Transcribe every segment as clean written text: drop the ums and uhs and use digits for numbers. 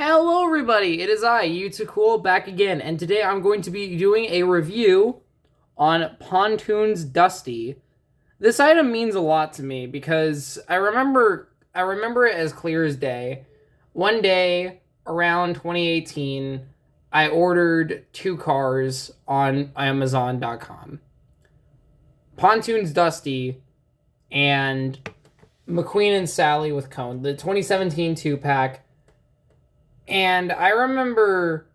Hello everybody, it is I, Cool, back again, and today I'm going to be doing a review on Pontoons Dusty. This item means a lot to me because I remember it as clear as day. One day around 2018, I ordered two cars on Amazon.com. Pontoons Dusty and McQueen and Sally with Cone, the 2017 two-pack. And I remember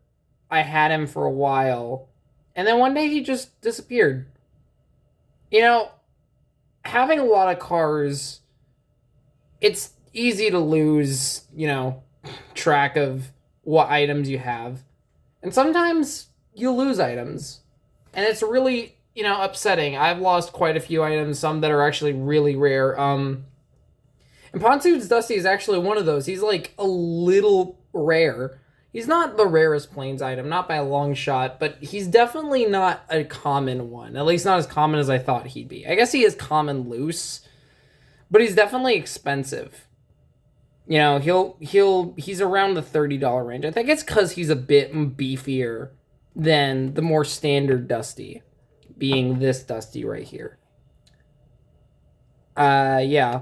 I had him for a while, and then one day he just disappeared. You know, having a lot of cars, it's easy to lose, track of what items you have. And sometimes you lose items. And it's really, upsetting. I've lost quite a few items, some that are actually really rare. And Pontoons Dusty is actually one of those. He's like a little rare. He's not the rarest planes item, not by a long shot, but he's definitely not a common one. At least not as common as I thought he'd be. I guess he is common loose, but he's definitely expensive. He's around the $30 range. I think it's because he's a bit beefier than the more standard Dusty, being this Dusty right here. Yeah.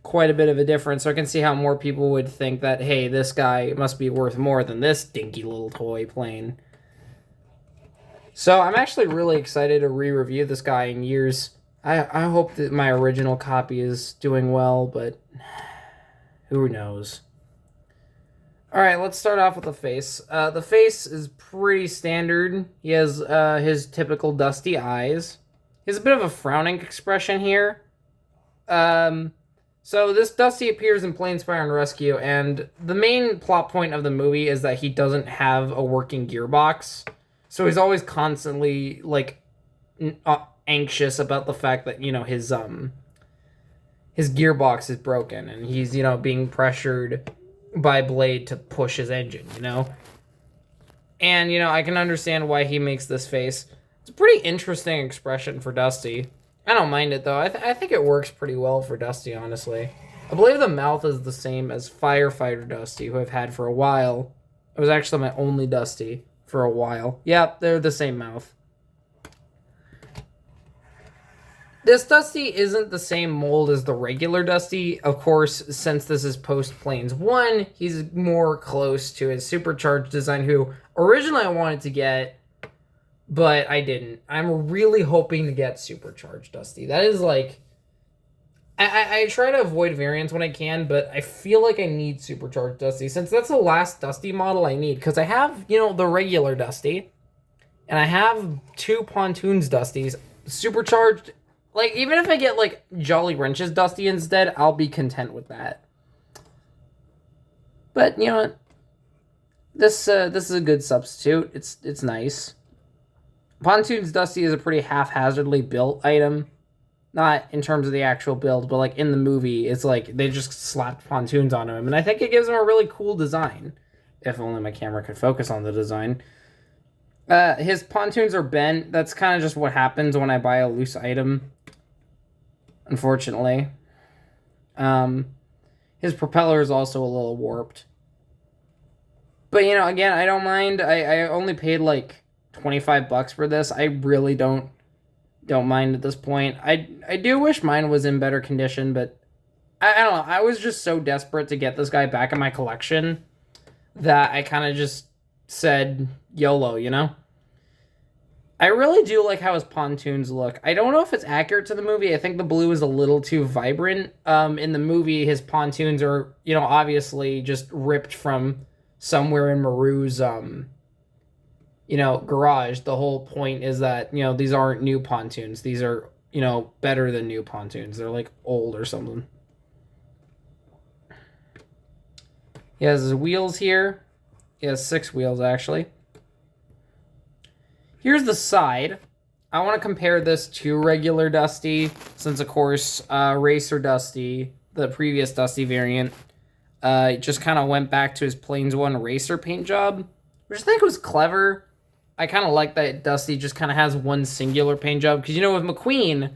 Quite a bit of a difference, so I can see how more people would think that, hey, this guy must be worth more than this dinky little toy plane. So I'm actually really excited to re-review this guy in years. I hope that my original copy is doing well, but who knows. Alright, let's start off with the face. The face is pretty standard. He has his typical dusty eyes. He has a bit of a frowning expression here. So this Dusty appears in Planes, Fire, and Rescue, and the main plot point of the movie is that he doesn't have a working gearbox. So he's always constantly, anxious about the fact that, his gearbox is broken, and he's, being pressured by Blade to push his engine, And, I can understand why he makes this face. It's a pretty interesting expression for Dusty. I don't mind it, though. I think it works pretty well for Dusty, honestly. I believe the mouth is the same as Firefighter Dusty, who I've had for a while. It was actually my only Dusty for a while. Yeah, they're the same mouth. This Dusty isn't the same mold as the regular Dusty. Of course, since this is post-Planes 1, he's more close to his supercharged design, who originally I wanted to get, but I didn't. I'm really hoping to get Supercharged Dusty. That is I try to avoid variants when I can, but I feel like I need Supercharged Dusty, since that's the last Dusty model I need. Because I have, the regular Dusty, and I have two Pontoons Dusties. Supercharged, even if I get, Jolly Wrenches Dusty instead, I'll be content with that. But, you know what? This is a good substitute. It's nice. Pontoons Dusty is a pretty haphazardly built item. Not in terms of the actual build, but, in the movie, it's they just slapped pontoons on him. And I think it gives him a really cool design. If only my camera could focus on the design. His pontoons are bent. That's kind of just what happens when I buy a loose item. Unfortunately. His propeller is also a little warped. But, again, I don't mind. I only paid, $25 for this. I really don't mind at this point. I do wish mine was in better condition, but I don't know. I was just so desperate to get this guy back in my collection that I kind of just said YOLO, I really do like how his pontoons look. I don't know if it's accurate to the movie. I think the blue is a little too vibrant. In the movie, his pontoons are, obviously just ripped from somewhere in Maru's garage. The whole point is that, these aren't new pontoons. These are, better than new pontoons. They're, old or something. He has his wheels here. He has 6 wheels, actually. Here's the side. I want to compare this to regular Dusty, since, of course, Racer Dusty, the previous Dusty variant, just kind of went back to his Planes 1 Racer paint job, which I think was clever. I kind of like that Dusty just kind of has one singular paint job. Because, with McQueen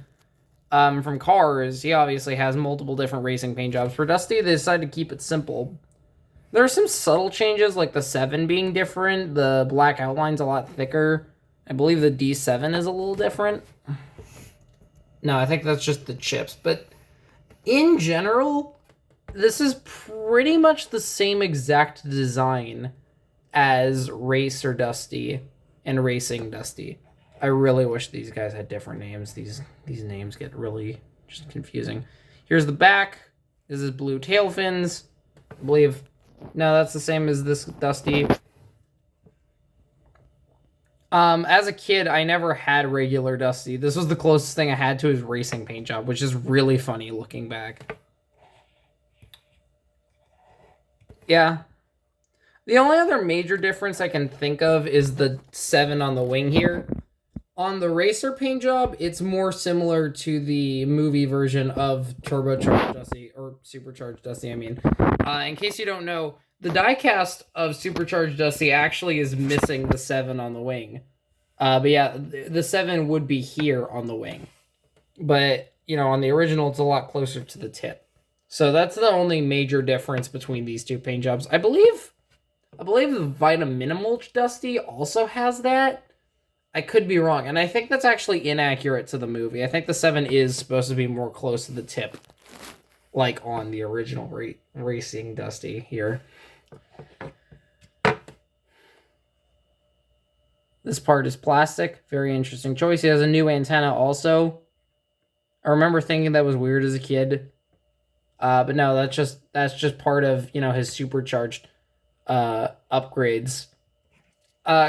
from Cars, he obviously has multiple different racing paint jobs. For Dusty, they decided to keep it simple. There are some subtle changes, like the 7 being different. The black outline's a lot thicker. I believe the D7 is a little different. No, I think that's just the chips. But in general, this is pretty much the same exact design as Racer Dusty and Racing Dusty. I really wish these guys had different names. These names get really just confusing. Here's the back. This is blue tail fins. I believe... No, that's the same as this Dusty. As a kid, I never had regular Dusty. This was the closest thing I had to his racing paint job, which is really funny looking back. Yeah. The only other major difference I can think of is the 7 on the wing here. On the racer paint job, it's more similar to the movie version of Turbocharged Dusty, or Supercharged Dusty, I mean. In case you don't know, the diecast of Supercharged Dusty actually is missing the 7 on the wing. But yeah, the 7 would be here on the wing. But, you know, on the original, it's a lot closer to the tip. So that's the only major difference between these two paint jobs. I believe the Vitaminimal Dusty also has that. I could be wrong, and I think that's actually inaccurate to the movie. I think the 7 is supposed to be more close to the tip, like on the original Racing Dusty here. This part is plastic. Very interesting choice. He has a new antenna also. I remember thinking that was weird as a kid. But no, that's just part of, you know, his supercharged upgrades.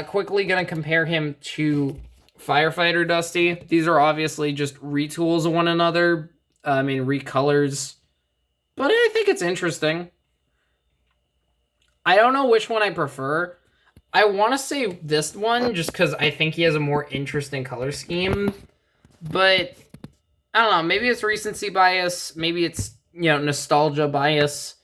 Quickly gonna compare him to Firefighter Dusty. These are obviously just retools of one another. I mean, recolors. But I think it's interesting. I don't know which one I prefer. I want to say this one just because I think he has a more interesting color scheme. But, I don't know. Maybe it's recency bias. Maybe it's, you know, nostalgia bias.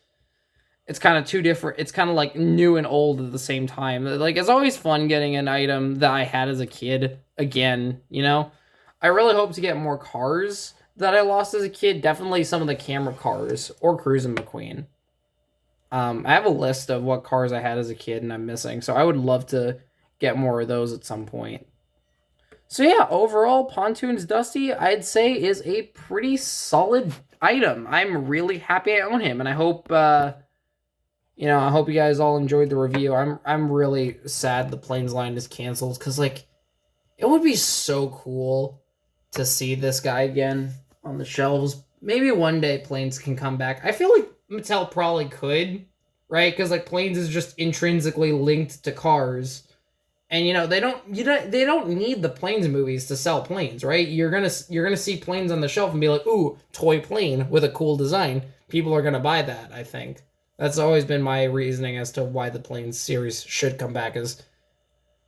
It's kind of two different, it's kind of like new and old at the same time. Like, it's always fun getting an item that I had as a kid again, you know? I really hope to get more cars that I lost as a kid. Definitely some of the camera cars or Cruisin' McQueen. I have a list of what cars I had as a kid and I'm missing, so I would love to get more of those at some point. So yeah, overall, Pontoons Dusty, I'd say, is a pretty solid item. I'm really happy I own him, and I hope... you know, I hope you guys all enjoyed the review. I'm really sad the Planes line is canceled, because, like, it would be so cool to see this guy again on the shelves. Maybe one day Planes can come back. I feel like Mattel probably could, right? Because, like, Planes is just intrinsically linked to cars. And, you know, they don't need the Planes movies to sell planes, right? You're gonna see Planes on the shelf and be like, ooh, toy plane with a cool design. People are gonna buy that, I think. That's always been my reasoning as to why the Planes series should come back, is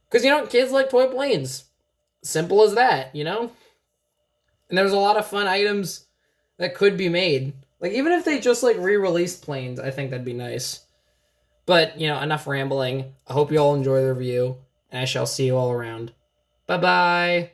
because, you know, kids like toy planes. Simple as that, you know? And there's a lot of fun items that could be made. Like, even if they just, like, re-released Planes, I think that'd be nice. But, you know, enough rambling. I hope you all enjoy the review, and I shall see you all around. Bye-bye!